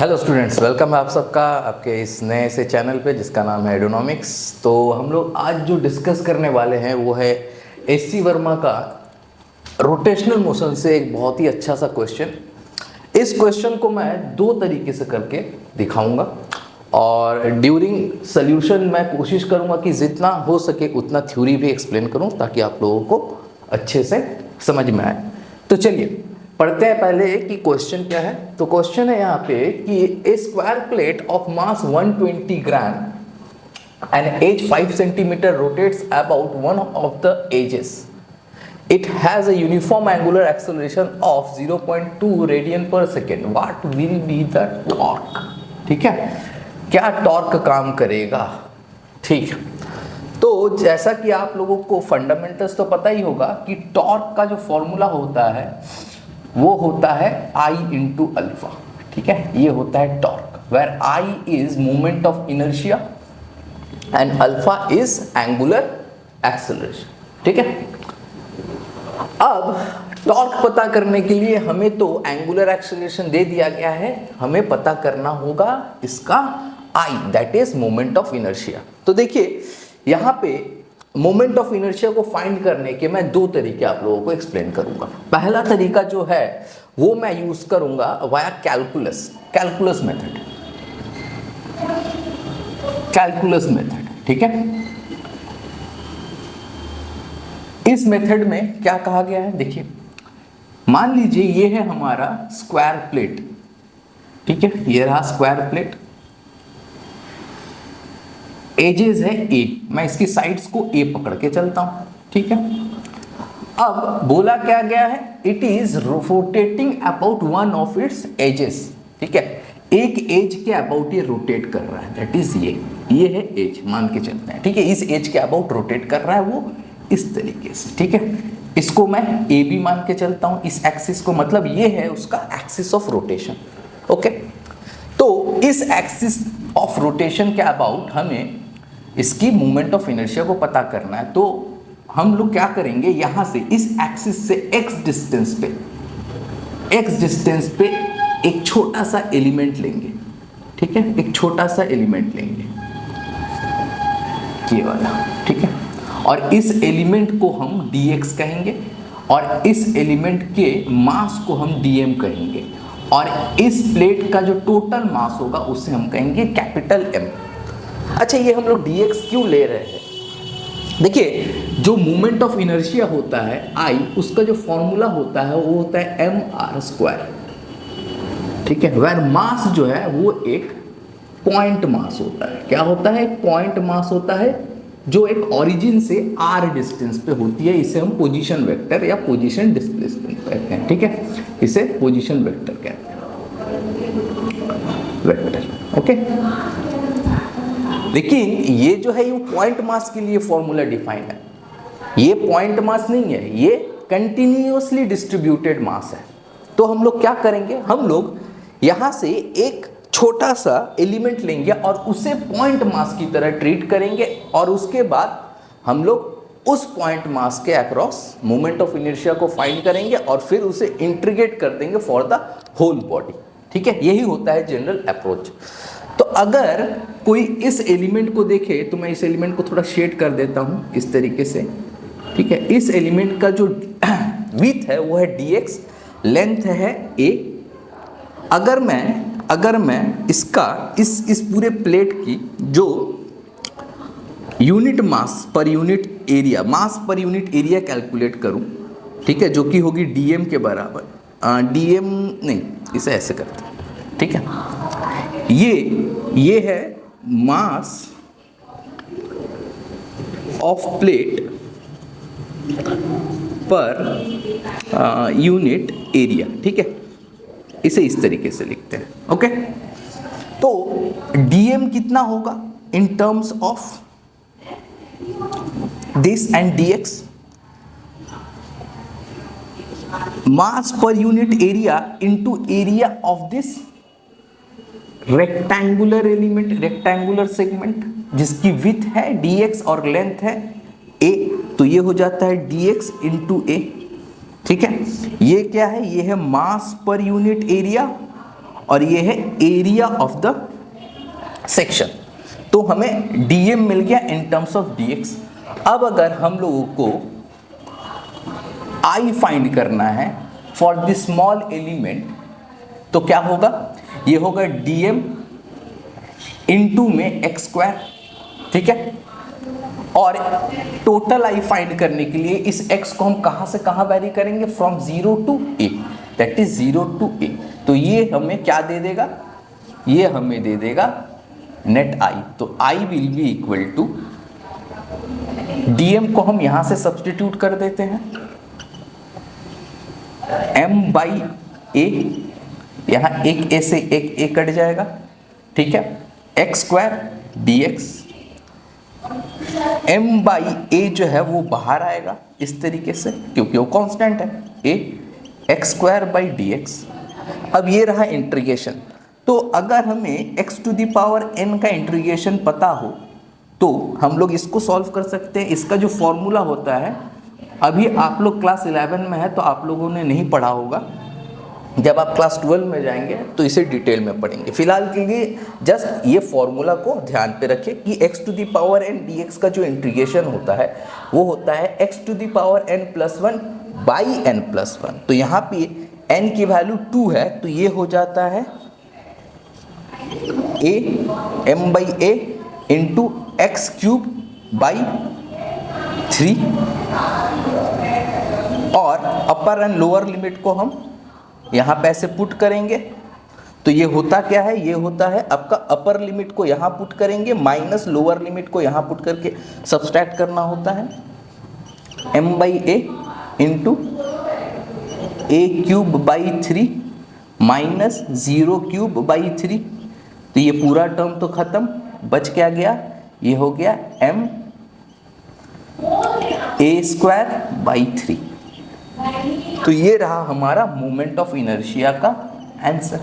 Hello students, welcome है आप सबका आपके इस नए से चैनल पे जिसका नाम है एडोनॉमिक्स। तो हम लोग आज जो डिस्कस करने वाले हैं वो है एस.सी. वर्मा का रोटेशनल मोशन से एक बहुत ही अच्छा सा क्वेश्चन। इस क्वेश्चन को मैं दो तरीके से करके दिखाऊंगा और ड्यूरिंग सॉल्यूशन मैं कोशिश करूंगा कि जितना हो सके उतना थ्योरी भी एक्सप्लेन करूं ताकि आप लोगों को अच्छे से समझ में आए। तो चलिए पढ़ते हैं पहले कि क्वेश्चन क्या है। तो क्वेश्चन है यहाँ पे कि a square plate of mass 120 gram and edge 5 centimetre rotates about one of the edges. It has a uniform angular acceleration of 0.2 radian per second. What will be the torque? ठीक है, क्या torque काम करेगा। ठीक, तो जैसा कि आप लोगों को फंडामेंटल्स तो पता ही होगा कि टॉर्क का जो फॉर्मूला होता है वो होता है I इंटू अल्फा। ठीक है, ये होता है torque, where I is moment of inertia and alpha is angular acceleration. ठीक है, अब टॉर्क पता करने के लिए हमें तो एंगुलर एक्सेलरेशन दे दिया गया है, हमें पता करना होगा इसका I, that is moment of inertia. तो देखिए यहाँ पे मोमेंट ऑफ इनर्शिया को फाइंड करने के मैं दो तरीके आप लोगों को एक्सप्लेन करूंगा। पहला तरीका जो है वो मैं यूज करूंगा वाया कैलकुलस मेथड। ठीक है, इस मेथड में क्या कहा गया है, देखिए मान लीजिए ये है हमारा स्क्वायर प्लेट। ठीक है, ये रहा स्क्वायर प्लेट, एजेस है ए, मैं इसकी साइड्स को ए पकड़ के चलता हूं। ठीक है, अब बोला क्या गया है, it is rotating about one of its axes. ठीक है, एक एज के अबाउट ये रोटेट कर रहा है, दैट इज ये है एज मान के चलते हैं। ठीक है, इस एज के अबाउट रोटेट कर रहा है वो इस तरीके से। ठीक है, इसको मैं ए बी मान के चलता हूं, इस एक्सिस को, मतलब ये है उसका एक्सिस ऑफ रोटेशन। ओके, तो इस एक्सिस ऑफ रोटेशन के अबाउट हमें इसकी मोमेंट ऑफ इनर्शिया को पता करना है। तो हम लोग क्या करेंगे, यहां से इस एक्सिस से एक्स डिस्टेंस पे एक छोटा सा एलिमेंट लेंगे। ठीक है, एक छोटा सा एलिमेंट लेंगे ये वाला। ठीक है, और इस एलिमेंट को हम dx कहेंगे और इस एलिमेंट के मास को हम dm कहेंगे और इस प्लेट का जो टोटल मास होगा उसे हम कहेंगे कैपिटल M। अच्छा, ये हम लोग dx क्यों ले रहे हैं, देखिए जो मोमेंट ऑफ इनर्शिया होता है I, उसका जो फॉर्मूला होता है वो होता है mr²। ठीक है, वेर मास जो है वो एक पॉइंट मास होता है। क्या होता है, पॉइंट मास होता है जो एक ओरिजिन से r डिस्टेंस पे होती है। इसे हम पोजीशन वेक्टर या पोजीशन डिस्प्लेसमेंट कहते हैं। ठीक है, इसे पोजीशन वेक्टर कहते हैं, वेक्टर। ओके, लेकिन ये जो है ये पॉइंट मास के लिए फॉर्मूला डिफाइंड है, ये पॉइंट मास नहीं है, ये कंटिन्यूअसली डिस्ट्रीब्यूटेड मास है। तो हम लोग क्या करेंगे, हम लोग यहां से एक छोटा सा एलिमेंट लेंगे और उसे पॉइंट मास की तरह ट्रीट करेंगे और उसके बाद हम लोग उस पॉइंट मास के अक्रॉस मोमेंट ऑफ इनर्शिया को फाइंड करेंगे और फिर उसे इंटीग्रेट कर देंगे फॉर द होल बॉडी। ठीक है, यही होता है जनरल अप्रोच। तो अगर कोई इस एलिमेंट को देखे तो मैं इस एलिमेंट को थोड़ा शेड कर देता हूं इस तरीके से। ठीक है, इस एलिमेंट का जो विड्थ है वो है dx, लेंथ है a। अगर मैं इसका इस पूरे प्लेट की जो unit mass per unit area calculate करूं, ठीक है, जो कि होगी dm के बराबर, dm नहीं, इसे ऐसे करते हैं। ठीक है, ये है mass of plate per unit area. ठीक है, इसे इस तरीके से लिखते हैं। ओके, तो dm कितना होगा in terms of this and dx, mass per unit area into area of this rectangular element, rectangular segment जिसकी विड्थ है dx और लेंथ है a, तो ये हो जाता है dx इंटू a। ठीक है, ये क्या है, ये है मास पर यूनिट एरिया और ये है एरिया ऑफ द सेक्शन। तो हमें dm मिल गया इन टर्म्स ऑफ dx। अब अगर हम लोगों को I फाइंड करना है फॉर द स्मॉल एलिमेंट, तो क्या होगा, ये होगा dm इनटू में x स्क्वायर, ठीक है। और टोटल I फाइंड करने के लिए इस x को हम कहां से कहां वैरी करेंगे, from 0 to a, that is 0 to a। तो ये हमें क्या दे देगा, ये हमें दे देगा नेट I। तो I will be equal to dm को हम यहां से सब्सटीट्यूट कर देते हैं, m बाई a, यहां एक a से एक a कट जाएगा, ठीक है, x square dx, m by a जो है वो बाहर आएगा इस तरीके से क्योंकि वो कांस्टेंट है, a x square by dx। अब ये रहा इंटीग्रेशन। तो अगर हमें x to the power n का इंटीग्रेशन पता हो तो हम लोग इसको सॉल्व कर सकते हैं। इसका जो फॉर्मूला होता है, अभी आप लोग क्लास 11 में है तो आप लोगों ने नहीं पढ़ा होगा, जब आप क्लास 12 में जाएंगे तो इसे डिटेल में पढ़ेंगे। फिलहाल के लिए जस्ट ये फॉर्मूला को ध्यान पे रखें कि x to the power n dx का जो इंटीग्रेशन होता है वो होता है x to the power n plus 1 by n plus 1। तो यहाँ पे n की वैल्यू 2 है तो ये हो जाता है a m by a into x cube by 3, और अपर एंड लोअर लिमिट को हम यहाँ पे ऐसे पुट करेंगे। तो ये होता क्या है, ये होता है आपका अपर लिमिट को यहाँ पुट करेंगे माइनस लोअर लिमिट को यहाँ पुट करके सब्सट्रैक्ट करना होता है, m by a into a cube by 3 minus 0 cube by 3। तो ये पूरा टर्म तो खत्म, बच क्या गया, ये हो गया m a स्क्वायर बाई 3। तो ये रहा हमारा मोमेंट ऑफ इनर्शिया का आंसर,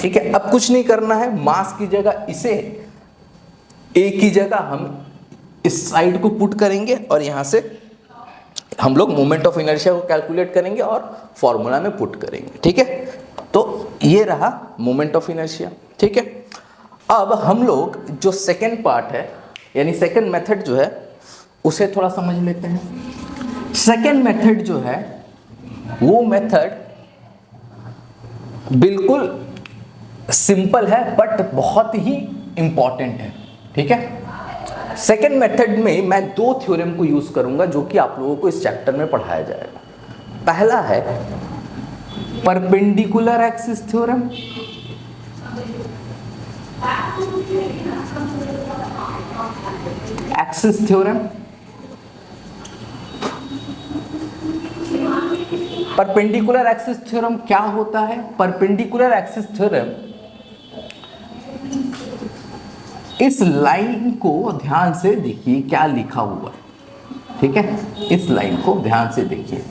ठीक है। अब कुछ नहीं करना है, मास की जगह इसे a की जगह हम इस साइड को पुट करेंगे और यहाँ से हम लोग मोमेंट ऑफ इनर्शिया को कैलकुलेट करेंगे और फॉर्मूला में पुट करेंगे, ठीक है। तो ये रहा मोमेंट ऑफ इनर्शिया, ठीक है। अब हम लोग जो सेकेंड पार्ट है यानी सेकेंड मेथड जो है उसे थोड़ा समझ लेते हैं। सेकेंड मेथड जो है वो मेथड बिल्कुल सिंपल है बट बहुत ही इंपॉर्टेंट है, ठीक है। सेकेंड मेथड में मैं दो थ्योरम को यूज करूंगा जो कि आप लोगों को इस चैप्टर में पढ़ाया जाएगा। पहला है perpendicular axis theorem, axis theorem. Perpendicular axis theorem क्या होता है, परपेंडिकुलर एक्सिस थ्योरम इस लाइन को ध्यान से देखिए क्या लिखा हुआ है, ठीक है। इस लाइन को ध्यान से देखिए,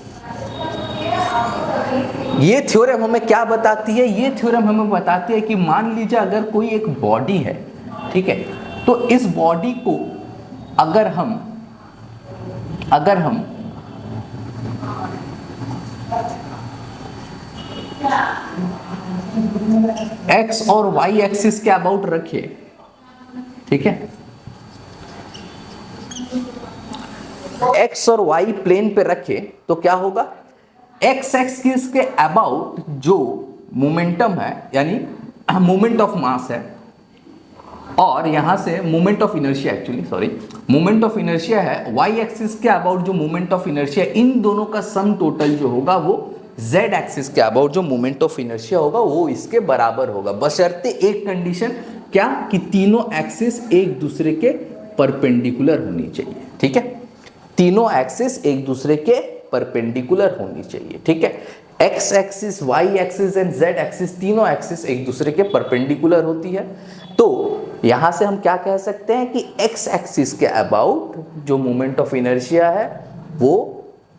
ये थ्योरम हमें क्या बताती है, ये थ्योरम हमें बताती है कि मान लीजिए अगर कोई एक बॉडी है, ठीक है, तो इस बॉडी को अगर हम x और y एक्सिस के अबाउट रखे, ठीक है, x और y प्लेन पे रखे तो क्या होगा, x एक्सिस के अबाउट जो मोमेंटम है यानी मोमेंट ऑफ मास है और यहां से moment of inertia, actually sorry moment of inertia है, y एक्सिस के अबाउट जो मोमेंट ऑफ इनर्शिया, इन दोनों का सम टोटल जो होगा वो z एक्सिस के अबाउट जो मोमेंट ऑफ इनर्शिया होगा वो इसके बराबर होगा, बशर्ते एक कंडीशन क्या कि तीनों एक्सिस एक दूसरे के परपेंडिकुलर होनी चाहिए, ठीक है। तीनों एक्सिस एक दूसरे के परपेंडिकुलर होनी चाहिए, ठीक है। x axis, y axis and z axis, तीनों एक्सिस एक दूसरे के परपेंडिकुलर होती है। तो यहां से हम क्या कह सकते हैं कि x एक्सिस के अबाउट जो मोमेंट ऑफ इनर्शिया है वो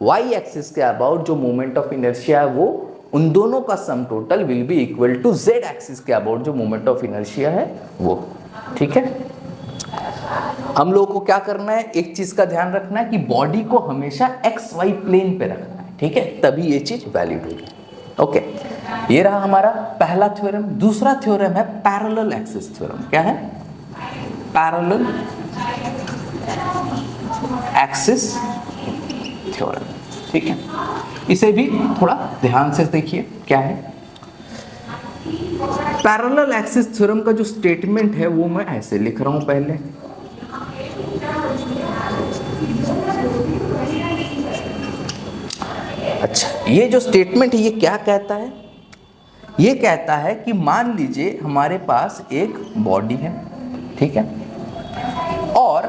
y एक्सिस के अबाउट जो मोमेंट ऑफ इनर्शिया है वो उन दोनों का sum total will be equal to z axis के अबाउट जो मोमेंट ऑफ इनर्शिया है वो, ठीक है। हम लोगों को क्या करना है, एक चीज का ध्यान रखना है कि बॉडी को हमेशा एक्स वाई प्लेन पे रखना है, ठीक है, तभी ये चीज वैलिड होगी, ओके। ये रहा हमारा पहला थ्योरम। दूसरा थ्योरम है पैरेलल एक्सिस थ्योरम। क्या है? Parallel axis theorem. ठीक है, इसे भी थोड़ा ध्यान से देखिए क्या है। पैरेलल एक्सिस थ्योरम का जो स्टेटमेंट है वो मैं ऐसे लिख रहा हूं पहले। अच्छा, ये जो स्टेटमेंट है ये क्या कहता है? ये कहता है कि मान लीजिए हमारे पास एक बॉडी है, ठीक है, और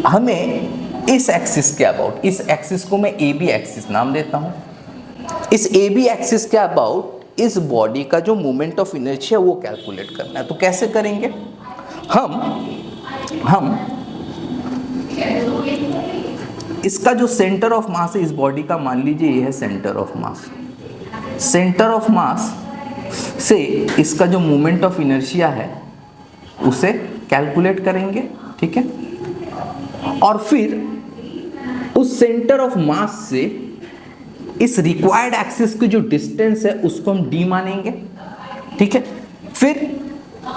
हमें इस एक्सिस के अबाउट, इस एक्सिस को मैं ए बी एक्सिस नाम देता हूं, इस ए बी एक्सिस के अबाउट इस बॉडी का जो मोमेंट ऑफ इनर्शिया वो कैलकुलेट करना है। तो कैसे करेंगे? हम इसका जो सेंटर ऑफ मास है इस बॉडी का, मान लीजिए ये है centre of mass. Centre of mass से इसका जो मोमेंट ऑफ इनर्शिया है उसे कैलकुलेट करेंगे, ठीक है, और फिर उस सेंटर ऑफ मास से इस रिक्वायर्ड एक्सिस की जो डिस्टेंस है उसको हम d मानेंगे, ठीक है। फिर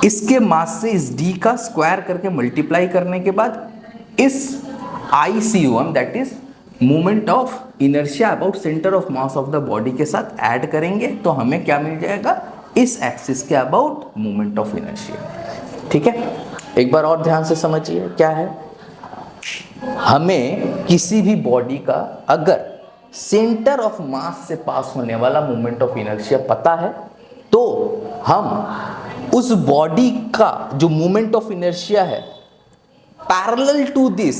इसके मास से इस d का स्क्वायर करके मल्टीप्लाई करने के बाद इस ICOM that is moment of inertia about centre of mass of the body के साथ ऐड करेंगे तो हमें क्या मिल जाएगा? इस एक्सिस के अबाउट मोमेंट ऑफ इनर्शिया। ठीक है, एक बार और ध्यान से समझिए क्या है। हमें किसी भी बॉडी का अगर सेंटर ऑफ मास से पास होने वाला मोमेंट ऑफ इनर्शिया पता है तो हम उस बॉडी का जो मोमेंट ऑफ इनर्शिया है parallel to this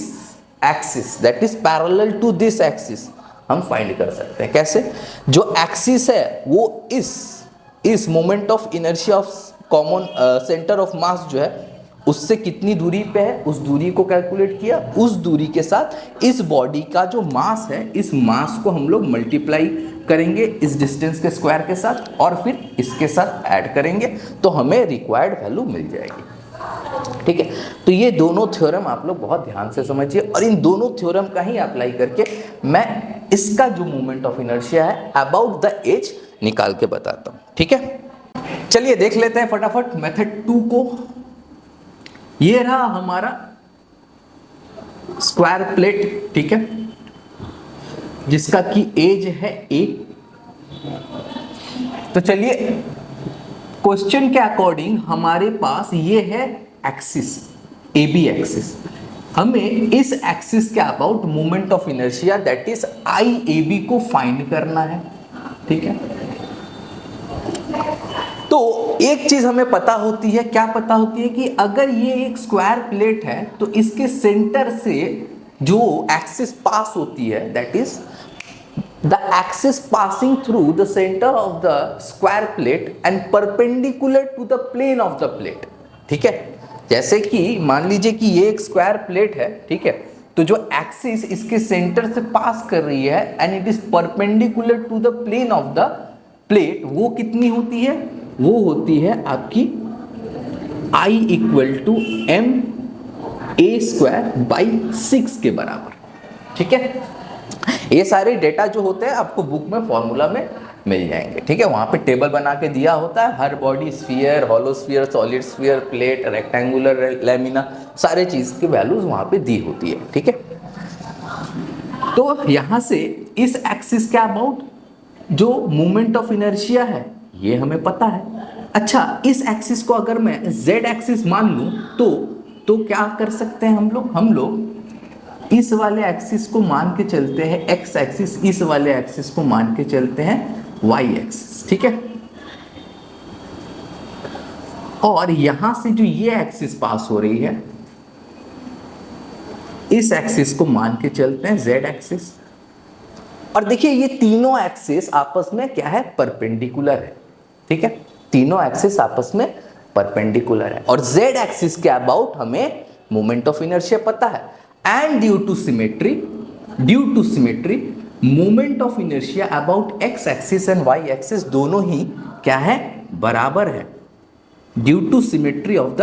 axis that is parallel to this axis हम फाइंड कर सकते हैं। कैसे? जो एक्सिस है वो इस moment of inertia of common centre of mass जो है उससे कितनी दूरी पे है उस दूरी को कैलकुलेट किया, उस दूरी के साथ इस बॉडी का जो मास है इस मास को हम लोग मल्टीप्लाई करेंगे इस डिस्टेंस के स्क्वायर के साथ और फिर इसके साथ ऐड करेंगे तो हमें रिक्वायर्ड वैल्यू मिल जाएगी। ठीक है, तो ये दोनों थ्योरम आप लोग बहुत ध्यान से समझिए और इन दोनों थ्योरम का ही अप्लाई करके मैं इसका जो मोमेंट ऑफ इनर्शिया है अबाउट द एज निकाल के बताता हूं। ठीक है, चलिए देख लेते हैं फटाफट मेथड 2 को। ये रहा हमारा स्क्वायर प्लेट, ठीक है, जिसका की एज है a। तो चलिए क्वेश्चन के अकॉर्डिंग हमारे पास ये है एक्सिस AB एक्सिस, हमें इस एक्सिस के about moment of inertia that is IAB को फाइंड करना है। ठीक है, तो एक चीज हमें पता होती है, क्या पता होती है कि अगर ये एक स्क्वायर प्लेट है तो इसके सेंटर से जो एक्सिस पास होती है that is the axis passing through the centre of the square plate and perpendicular to the plane of the plate. ठीक है, जैसे कि मान लीजिए कि ये एक स्क्वायर प्लेट है, ठीक है, तो जो एक्सिस इसके सेंटर से पास कर रही है and it is perpendicular to the plane of the plate, वो कितनी होती है? वो होती है आपकी I इक्वल टू MA²/6 के बराबर। ठीक है, ये सारे डेटा जो होते हैं आपको बुक में फॉर्मूला में मिल जाएंगे। ठीक है, वहां पे टेबल बना के दिया होता है, हर body sphere, hollow sphere, solid sphere, plate, rectangular, lamina, सारे चीज की वैल्यूज वहां पे दी होती है। ठीक है, तो यहां से इस एक्सिस के अबाउट जो मोमेंट ऑफ इनर्शिया है ये हमें पता है। अच्छा, इस एक्सिस को अगर मैं z एक्सिस मान लूं तो क्या कर सकते हैं हम लोग इस वाले एक्सिस को मान के चलते हैं x एक्सिस, इस वाले एक्सिस को मान के चलते हैं y एक्सिस। ठीक है, और यहां से जो ये एक्सिस पास हो रही है इस एक्सिस को मान के चलते हैं z एक्सिस। और देखिए ये तीनों एक्सिस आपस में क्या है? परपेंडिकुलर है। ठीक है, तीनों एक्सिस आपस में परपेंडिकुलर है और z एक्सिस के अबाउट हमें मोमेंट ऑफ इनर्शिया पता है and due to symmetry moment of inertia about x axis and y axis दोनों ही क्या है? बराबर है due to symmetry of the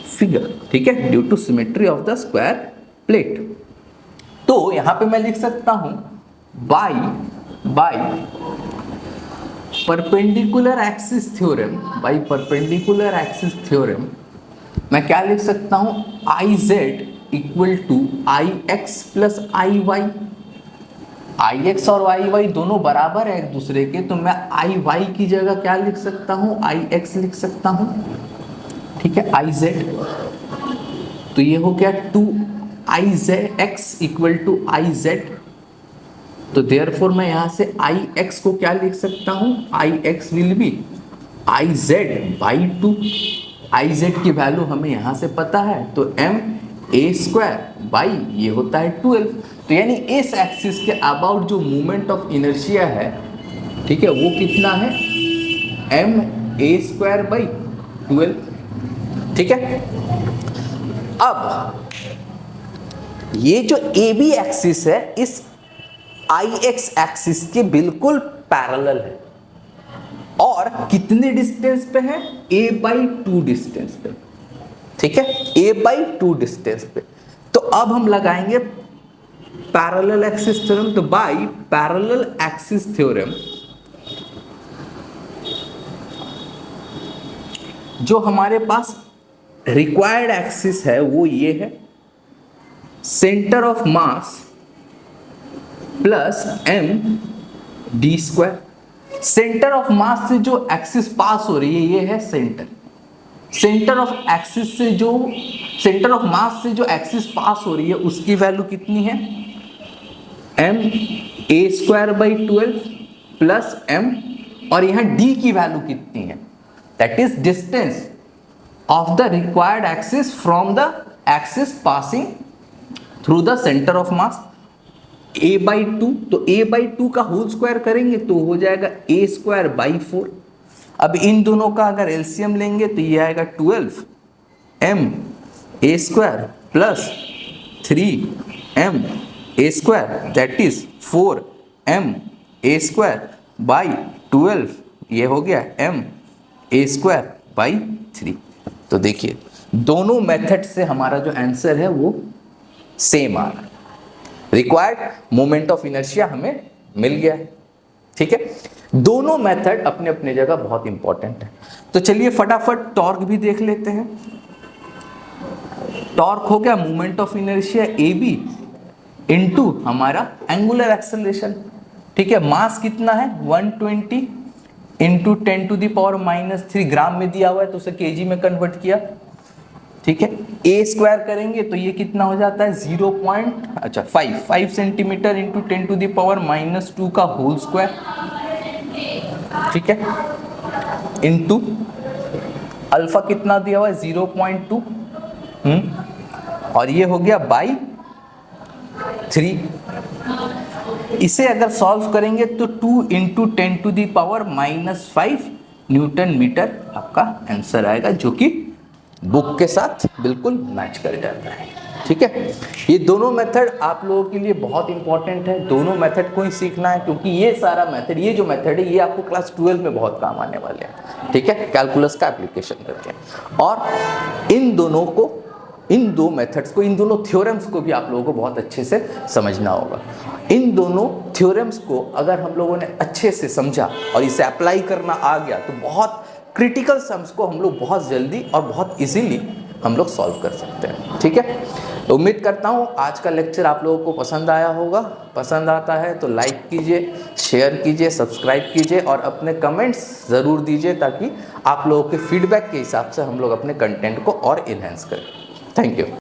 figure. ठीक है, due to symmetry of the square plate. तो यहां पे मैं लिख सकता हूं by perpendicular axis theorem, by perpendicular axis theorem मैं क्या लिख सकता हूं, I Z equal to I x plus I y. I x और वाई वाई दोनों बराबर है एक दूसरे के, तो मैं आई वाई की जगह क्या लिख सकता हूं, आई एक्स लिख सकता हूं। ठीक है, आई जेड, तो ये हो गया 2 I z x equal to I z. तो देयरफॉर मैं यहां से आई एक्स को क्या लिख सकता हूं, I X will be I Z by 2। I Z की वैल्यू हमें यहां से पता है, तो एम ए स्क्वायर बाई ये होता है 12। तो यानी इस एक्सिस के अबाउट जो मूवमेंट ऑफ इनर्शिया है, ठीक है, वो कितना है, एम ए स्क्वायर बाई 12। ठीक है, अब ये जो ए बी एक्सिस है इस आई एक्स एक्सिस के बिल्कुल पैरेलल है, और कितने डिस्टेंस पे है, a/2 डिस्टेंस पे। ठीक है, a/2 डिस्टेंस पे। तो अब हम लगाएंगे पैरेलल एक्सिस थ्योरम। तो बाय पैरेलल एक्सिस थ्योरम जो हमारे पास रिक्वायर्ड एक्सिस है वो ये है, centre of mass plus M D square. Centre of mass से जो एक्सिस पास हो रही है ये है सेंटर। सेंटर ऑफ एक्सिस से जो सेंटर ऑफ मास से जो एक्सिस पास हो रही है उसकी वैल्यू कितनी है, M a square by 12 plus M, और यहां डी की वैल्यू कितनी है, that is distance of the required axis from the axis passing through the centre of mass, a/2। तो a/2 का होल स्क्वायर करेंगे तो हो जाएगा a स्क्वायर बाई 4। अब इन दोनों का अगर एलसीएम लेंगे तो ये आएगा 12 m a square plus 3 m a square, that is 4 m a square by 12। ये हो गया m a स्क्वायर बाई 3। तो देखिए दोनों मेथड से हमारा जो आंसर है वो सेम आ रहा है। रिक्वायर्ड मोमेंट ऑफ इनर्शिया हमें मिल गया है। ठीक है, दोनों मेथड अपने अपने जगह बहुत इंपॉर्टेंट है। तो चलिए फटाफट टॉर्क भी देख लेते हैं। टॉर्क हो गया moment of inertia A B into हमारा एंगुलर एक्सेलरेशन। ठीक है, मास कितना है 120 इंटू 10⁻³ ग्राम में दिया हुआ है, तो उसे केजी में कन्वर्ट किया। ठीक है, ए स्क्वायर करेंगे तो ये कितना हो जाता है 5 सेंटीमीटर इंटू 10⁻² का होल स्क्वायर। ठीक है, इंटू अल्फा कितना दिया हुआ है 0.2, और ये हो गया बाई 3। इसे अगर सॉल्व करेंगे तो 2 इंटू 10⁻⁻5 न्यूटन मीटर आपका आंसर आएगा, जो कि बुक के साथ बिल्कुल मैच कर जाता है। ठीक है, ये दोनों मेथड आप लोगों के लिए बहुत इंपॉर्टेंट है। दोनों मेथड को ही सीखना है, क्योंकि ये सारा मेथड, ये जो मेथड है ये आपको क्लास 12 में बहुत काम आने वाले हैं। ठीक है, कैलकुलस का एप्लीकेशन करके। और इन दो मेथड्स को, इन दोनों थ्योरम्स को भी आप लोगों को बहुत अच्छे से समझना होगा। इन दोनों थ्योरम्स को अगर हम लोगों ने अच्छे से समझा और इसे अप्लाई करना आ गया तो बहुत क्रिटिकल सम्स को हम लोग बहुत जल्दी और बहुत इजीली हम लोग सॉल्व कर सकते हैं। ठीक है, तो उम्मीद करता हूँ आज का लेक्चर आप लोगों को पसंद आया होगा। पसंद आता है तो लाइक कीजिए, शेयर कीजिए, सब्सक्राइब कीजिए और अपने कमेंट्स ज़रूर दीजिए, ताकि आप लोगों के फीडबैक के हिसाब से हम लोग अपने कंटेंट को और इन्हेंस करें। Thank you.